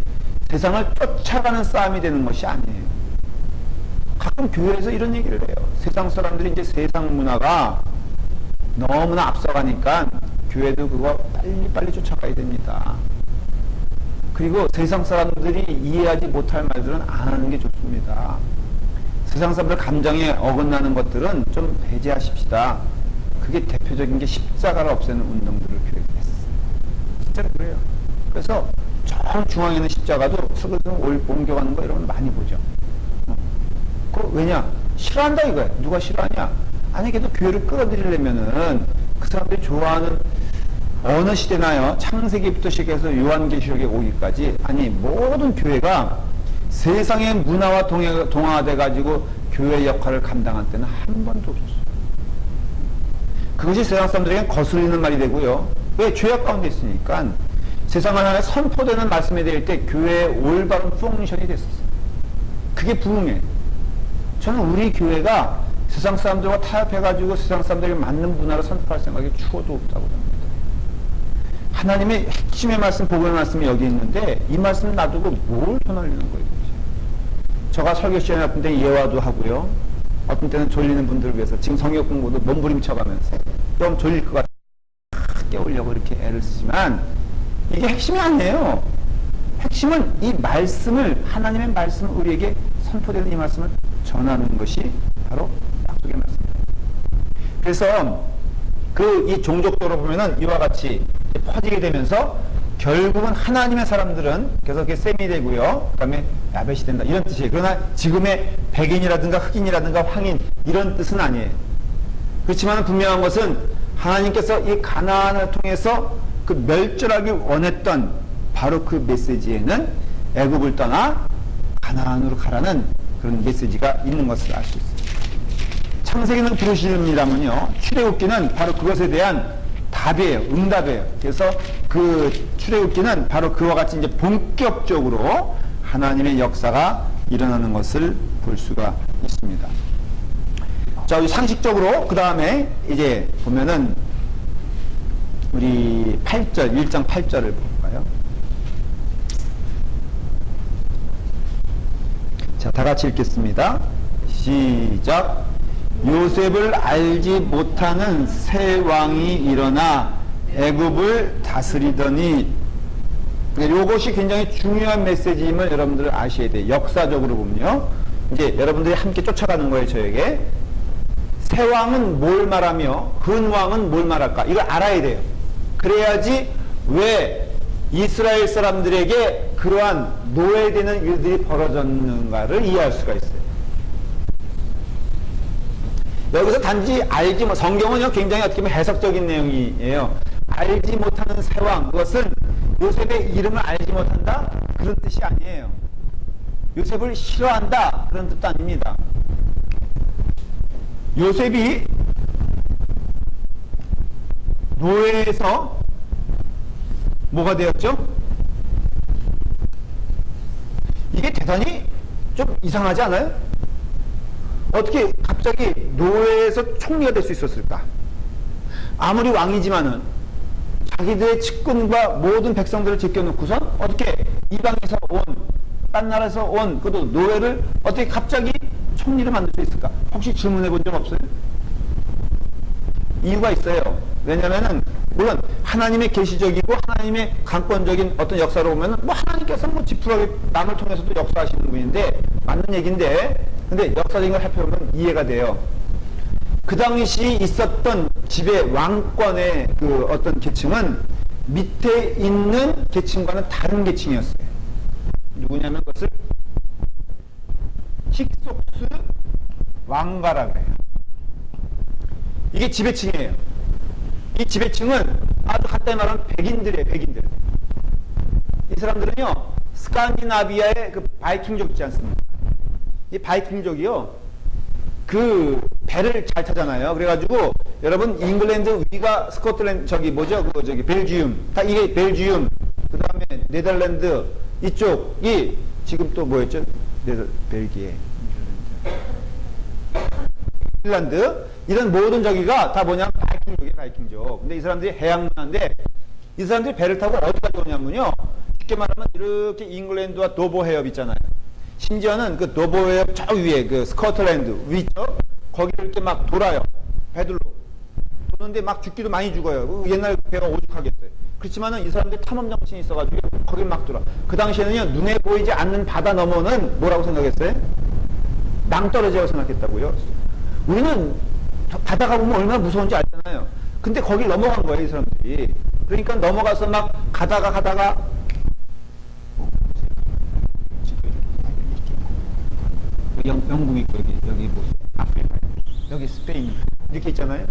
세상을 쫓아가는 싸움이 되는 것이 아니에요. 가끔 교회에서 이런 얘기를 해요. 세상 사람들이 이제 세상 문화가 너무나 앞서가니까 교회도 그거 빨리 쫓아가야 됩니다. 그리고 세상 사람들이 이해하지 못할 말들은 안 하는 게 좋습니다. 세상 사람들 감정에 어긋나는 것들은 좀 배제하십시다. 그게 대표적인 게 십자가를 없애는 운동들을 교회에서 했어요. 진짜로 그래요. 그래서 저 중앙에 있는 십자가도 슬슬 옮겨가는 거 이런 거 많이 보죠. 왜냐? 싫어한다 이거야. 누가 싫어하냐? 아니, 그래도 교회를 끌어들이려면은 그 사람들이 좋아하는 어느 시대나요? 창세기부터 시작해서 요한계시록에 오기까지, 아니, 모든 교회가 세상의 문화와 동화돼가지고 교회의 역할을 감당한 때는 한 번도 없었어요. 그것이 세상 사람들에게는 거슬리는 말이 되고요. 왜? 죄악 가운데 있으니까. 세상을 하나 선포되는 말씀에 대할 때 교회의 올바른 펑션이 됐었어요. 그게 부흥이에요. 저는 우리 교회가 세상 사람들과 타협해가지고 세상 사람들에게 맞는 문화를 선포할 생각이 추호도 없다고 합니다. 하나님의 핵심의 말씀, 복음의 말씀이 여기 있는데 이 말씀 놔두고 뭘 휘날리는 거예요? 제가 설교 시간에 어떤 때는 예화도 하고요. 어떤 때는 졸리는 분들을 위해서 지금 성역 공부도 몸부림쳐가면서 좀 졸릴 것 같아 깨우려고 이렇게 애를 쓰지만 이게 핵심이 아니에요. 핵심은 이 말씀을, 하나님의 말씀을 우리에게 선포되는 이 말씀을 전하는 것이 바로 약속의 말씀입니다. 그래서 이 종족도로 보면은 이와 같이 퍼지게 되면서 결국은 하나님의 사람들은 그래서 그게 셈이 되고요. 그 다음에 야벳이 된다. 이런 뜻이에요. 그러나 지금의 백인이라든가 흑인이라든가 황인 이런 뜻은 아니에요. 그렇지만 분명한 것은 하나님께서 이 가나안을 통해서 그 멸절하기 원했던 바로 그 메시지에는 애굽을 떠나 가나안으로 가라는 그런 메시지가 있는 것을 알 수 있어요. 창세기는 부르심이라면요, 출애굽기는 바로 그것에 대한 답이에요. 응답이에요. 그래서 그 출애굽기는 바로 그와 같이 이제 본격적으로 하나님의 역사가 일어나는 것을 볼 수가 있습니다. 자, 상식적으로 그 다음에 이제 보면은 우리 8절, 1장 8절을 볼까요? 자, 다 같이 읽겠습니다. 시작. 요셉을 알지 못하는 새 왕이 일어나 애굽을 다스리더니, 이것이 굉장히 중요한 메시지임을 여러분들 아셔야 돼요. 역사적으로 보면요. 이제 여러분들이 함께 쫓아가는 거예요, 저에게. 새 왕은 뭘 말하며 근 왕은 뭘 말할까? 이걸 알아야 돼요. 그래야지 왜 이스라엘 사람들에게 그러한 노예되는 일들이 벌어졌는가를 이해할 수가 있어요. 여기서 단지 알지 못, 성경은요 굉장히 어떻게 보면 해석적인 내용이에요. 알지 못하는 새왕, 그것은 요셉의 이름을 알지 못한다? 그런 뜻이 아니에요. 요셉을 싫어한다 그런 뜻도 아닙니다. 요셉이 노예에서 뭐가 되었죠? 이게 대단히 좀 이상하지 않아요? 어떻게 갑자기 노예에서 총리가 될 수 있었을까? 아무리 왕이지만은 자기들의 측근과 모든 백성들을 제껴놓고선 어떻게 이방에서 온, 딴 나라에서 온 그것도 노예를 어떻게 갑자기 총리를 만들 수 있을까? 혹시 질문해 본 적 없어요? 이유가 있어요. 왜냐면은 물론 하나님의 계시적이고 하나님의 강권적인 어떤 역사로 보면은 뭐 하나님께서 뭐 지푸라기 남을 통해서도 역사하시는 분인데 맞는 얘기인데, 근데 역사적인 걸 살펴보면 이해가 돼요. 그 당시 있었던 지배 왕권의 그 어떤 계층은 밑에 있는 계층과는 다른 계층이었어요. 누구냐면 그것을 힉속스 왕가라 그래요. 이게 지배층이에요. 이 지배층은 아주 간단히 말하면 백인들이에요. 백인들. 이 사람들은요, 스칸디나비아의 그 바이킹족 있지 않습니까? 이 바이킹족이요, 그 배를 잘 타잖아요. 그래가지고 여러분 잉글랜드 위가 스코틀랜드 저기 뭐죠? 그 저기 벨지움, 다 이게 벨지움, 그 다음에 네덜란드 이쪽이 지금 또 뭐였죠? 벨기에, 핀란드 이런 모든 저기가 다 뭐냐? 바이킹족이에요. 바이킹족. 근데 이 사람들이 해양 문화인데 이 사람들이 배를 타고 어디까지 오냐면요, 쉽게 말하면 이렇게 잉글랜드와 도보 해협 있잖아요. 심지어는 그 도보 해협 저 위에 그 스코틀랜드 위쪽 거기를 이렇게 막 돌아요. 배들로 도는데 막 죽기도 많이 죽어요. 옛날 배가 오죽하겠어요. 그렇지만은 이 사람들 탐험 정신이 있어가지고 거길 막 돌아. 그 당시에는요, 눈에 보이지 않는 바다 너머는 뭐라고 생각했어요? 낭떠러지라고 생각했다고요. 우리는 바다가 보면 얼마나 무서운지 알잖아요. 근데 거길 넘어간 거예요, 이 사람들이. 그러니까 넘어가서 막 가다가 영국 있고 여기 뭐 아프리카, 여기 스페인 이렇게 있잖아요.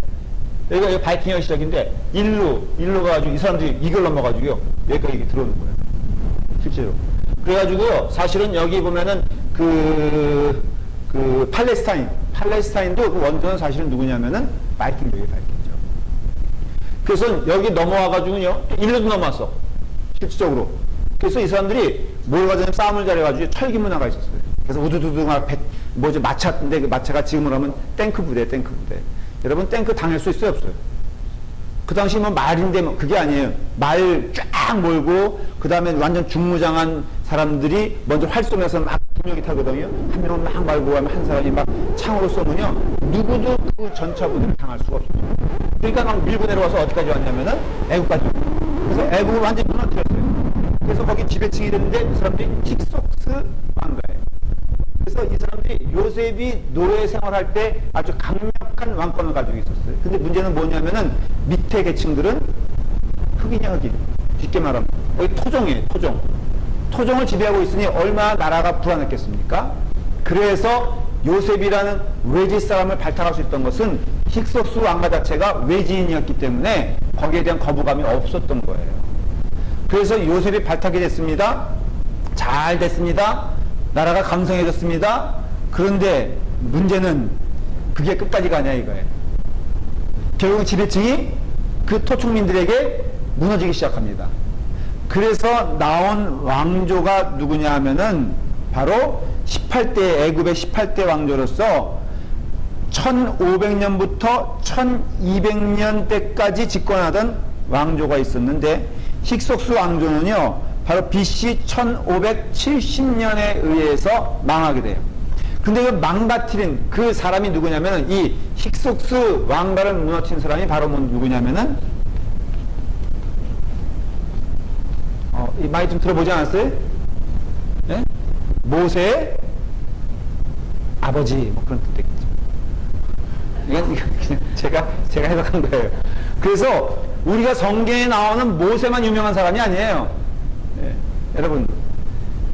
여기가 바이킹의 시작인데 일로 가가지고 이 사람들이 이걸 넘어가지고요, 여기까지 들어오는 거예요, 실제로. 그래가지고 사실은 여기 보면은 그 팔레스타인도 그 원조는 사실은 누구냐면은 바이킹족이에요, 바이킹족. 그래서 여기 넘어와가지고요, 일로도 넘어왔어, 실질적으로. 그래서 이 사람들이 뭘 가지고 싸움을 잘해가지고 철기 문화가 있었어요. 그래서 우두두두 막 마차인데 그 마차가 지금으로 하면 탱크 부대. 여러분 탱크 당할 수 있어요, 없어요? 그 당시 뭐 말인데 뭐 그게 아니에요. 말 쫙 몰고 그 다음에 완전 중무장한 사람들이 먼저 활 쏘면서 막 두 명이 타거든요. 한 명은 막 말고 하면 한 사람이 막 창으로 쏘면요, 누구도 그 전차부대를 당할 수가 없어요. 그러니까 막 밀고 내려와서 어디까지 왔냐면은 애국까지. 그래서 애국을 완전히 무너뜨렸어요. 그래서 거기 지배층이 됐는데 이 사람들이 힉속스 왕가예요. 그래서 이 사람들이 요셉이 노예 생활할 때 아주 강력한 왕권을 가지고 있었어요. 근데 문제는 뭐냐면은 밑에 계층들은 흑인이야, 흑인. 쉽게 말하면 여기 토종이에요, 토종. 토종을 지배하고 있으니 얼마나 나라가 불안했겠습니까? 그래서 요셉이라는 외지 사람을 발탁할 수 있던 것은 힉속스 왕가 자체가 외지인이었기 때문에 거기에 대한 거부감이 없었던 거예요. 그래서 요셉이 발탁이 됐습니다. 잘 됐습니다. 나라가 강성해졌습니다. 그런데 문제는 그게 끝까지 가냐 이거예요. 결국 지배층이 그 토촉민들에게 무너지기 시작합니다. 그래서 나온 왕조가 누구냐 하면은 바로 18대 애굽의 18대 왕조로서 1500년부터 1200년 때까지 집권하던 왕조가 있었는데, 힉속스 왕조는요 바로 BC 1570년에 의해서 망하게 돼요. 근데 그 망가뜨린 그 사람이 누구냐면은 이 힉속스 왕가를 무너뜨린 사람이 바로 누구냐면은 이 많이 좀 들어보지 않았어요? 네? 모세의 아버지 뭐 그런 뜻이겠죠. 이건 그냥 제가 해석한 거예요. 그래서 우리가 성경에 나오는 모세만 유명한 사람이 아니에요. 네. 여러분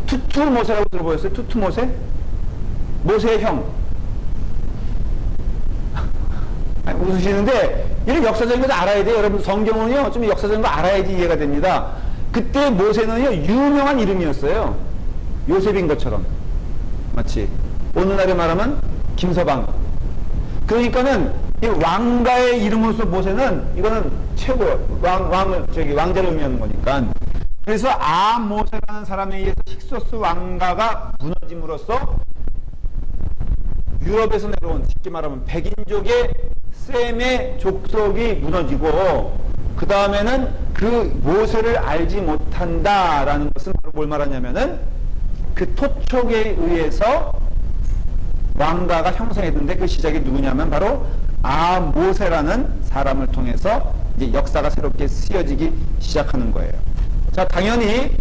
투투 모세라고 들어보셨어요? 투투 모세? 모세의 형. 웃으시는데 이런 역사적인 것도 알아야 돼요. 여러분 성경은요 좀 역사적인 거 알아야지 이해가 됩니다. 그때 모세는요 유명한 이름이었어요. 요셉인 것처럼. 마치 오늘날에 말하면 김서방. 그러니까는 이 왕가의 이름으로서 모세는 이거는 최고예요. 왕자를 의미하는 거니까. 그래서 아모세라는 사람에 의해서 힉소스 왕가가 무너짐으로써 유럽에서 내려온, 쉽게 말하면 백인족의 셈의 족속이 무너지고, 그 다음에는 그 모세를 알지 못한다라는 것은 바로 뭘 말하냐면은 그 토촉에 의해서 왕가가 형성했는데 그 시작이 누구냐면 바로 아모세라는 사람을 통해서 이제 역사가 새롭게 쓰여지기 시작하는 거예요. 자, 당연히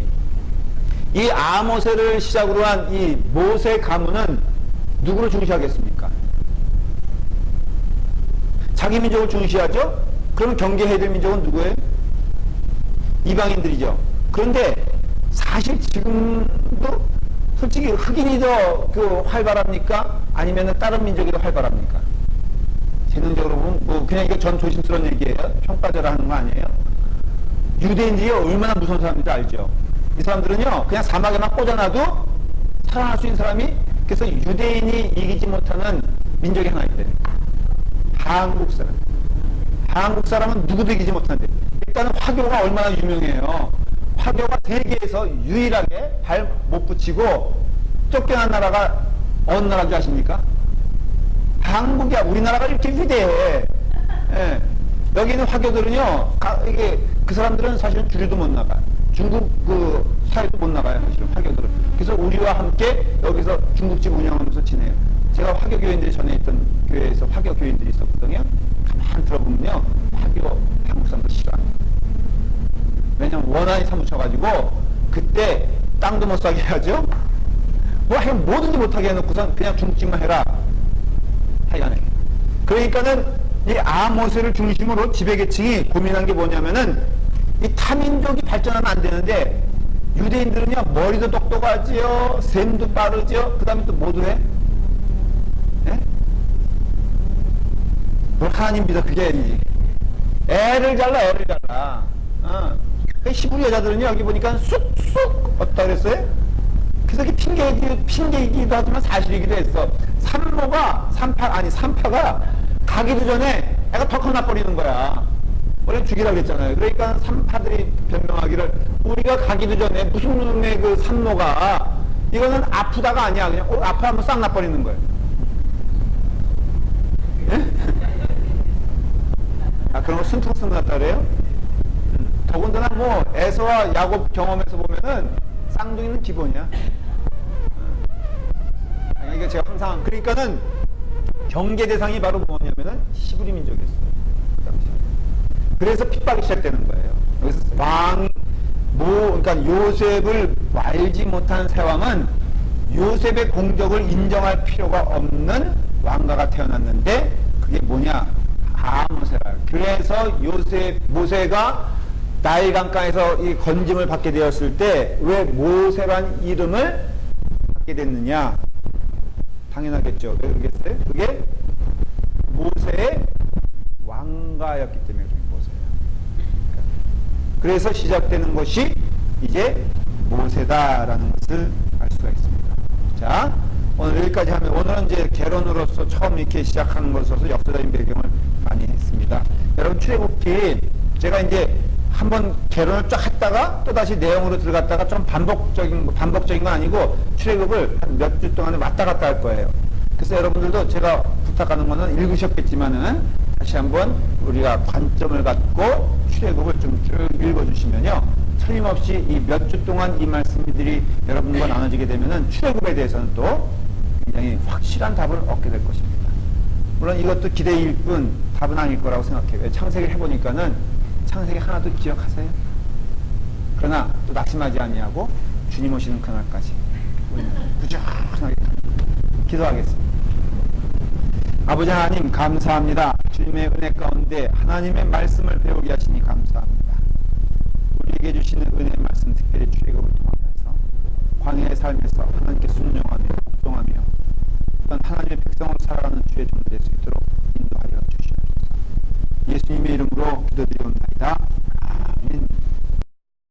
이 아모세를 시작으로 한 이 모세 가문은 누구를 중시하겠습니까? 자기 민족을 중시하죠? 그러면 경계해야 될 민족은 누구예요? 이방인들이죠. 그런데 사실 지금도 솔직히 흑인이 더 활발합니까? 아니면 다른 민족이 더 활발합니까? 재능적으로 보면 뭐 그냥 이거 전 조심스러운 얘기예요. 평가절하 하는 거 아니에요? 유대인들이 얼마나 무서운 사람인지 알죠? 이 사람들은요, 그냥 사막에만 꽂아놔도 살아날 수 있는 사람이, 그래서 유대인이 이기지 못하는 민족이 하나 있대요. 한국 사람. 한국 사람은 누구도 이기지 못하는데, 일단은 화교가 얼마나 유명해요. 화교가 세계에서 유일하게 발 못 붙이고 쫓겨난 나라가 어느 나라인 줄 아십니까? 한국이야. 우리나라가 이렇게 위대해. 예. 여기 있는 화교들은요, 이게 그 사람들은 사실은 주류도 못 나가. 중국 그 사회도 못 나가요. 사실은 화교들은. 그래서 우리와 함께 여기서 중국집 운영하면서 지내요. 제가 화교 교인들이 전에 있던 교회에서 화교 교인들이 있었거든요. 가만 들어보면요, 화교 한국 사람들 싫어합니다. 왜냐면 원한이 사무쳐가지고 그때 땅도 못 사게 하죠. 뭐 뭐든지 못하게 해놓고선 그냥 중국집만 해라. 하여간에. 그러니까는 이 아모세를 중심으로 지배계층이 고민한 게 뭐냐면은 이 타민족이 발전하면 안 되는데 유대인들은요, 머리도 똑똑하지요, 셈도 빠르죠. 그 다음에 또 뭐도 해? 예? 뭘 하나님 믿어, 그게 아니지. 애를 잘라. 히브리 여자들은요, 여기 보니까 쑥쑥 어떻다 그랬어요? 그래서 이게 핑계이기도 하지만 사실이기도 했어. 산파가 가기도 전에 애가 덜컥 나버리는 거야. 원래 죽이라고 했잖아요. 그러니까 산파들이 변명하기를, 우리가 가기도 전에 무슨 놈의 그 산모가, 이거는 아프다가 아니야. 그냥 아파하면 싹 나버리는 거예요. 예? 아, 그런 거 순풍승 같다 그래요? 더군다나 뭐 에서와 야곱 경험에서 보면은 쌍둥이는 기본이야. 이게 제가 항상, 그러니까는 경계 대상이 바로 뭐냐면은 히브리 민족이었어요. 그래서 핍박이 시작되는 거예요. 그래서 그러니까 요셉을 알지 못한 새왕은 요셉의 공적을 인정할 필요가 없는 왕가가 태어났는데, 그게 뭐냐? 아모세라. 그래서 모세가 나일 강가에서 이 건짐을 받게 되었을 때 왜 모세란 이름을 받게 됐느냐? 당연하겠죠. 왜 그러겠어요? 그게 모세의 왕가였기 때문에 그런 모세예요. 그래서 시작되는 것이 이제 모세다라는 것을 알 수가 있습니다. 자, 오늘 여기까지 하면, 오늘은 이제 개론으로서 처음 이렇게 시작하는 것으로서 역사적인 배경을 많이 했습니다. 여러분, 출애굽기 제가 이제 한번 개론을 쫙 했다가 또 다시 내용으로 들어갔다가 좀 반복적인 건 아니고 출애굽을 한 몇 주 동안에 왔다 갔다 할 거예요. 그래서 여러분들도 제가 부탁하는 거는 읽으셨겠지만은 다시 한번 우리가 관점을 갖고 출애굽을 좀 쭉 읽어주시면요, 틀림없이 이 몇 주 동안 이 말씀들이 여러분과 나눠지게 되면은 출애굽에 대해서는 또 굉장히 확실한 답을 얻게 될 것입니다. 물론 이것도 기대일 뿐 답은 아닐 거라고 생각해요. 창세기를 해보니까는 창세기 하나도 기억하세요? 그러나 또 낙심하지 아니하고 주님 오시는 그날까지 우리는 꾸준하게 기도하겠습니다. 아버지 하나님, 감사합니다. 주님의 은혜 가운데 하나님의 말씀을 배우게 하시니 감사합니다. 우리에게 주시는 은혜의 말씀, 특별히 출애굽을 통하여서 광야의 삶에서 하나님께 순종하며 복종하며 하나님의 백성으로 살아가는 주의 종이 될 수 있도록 인도하여 주시옵소서. 예수님의 이름으로 기도드리옵나이다.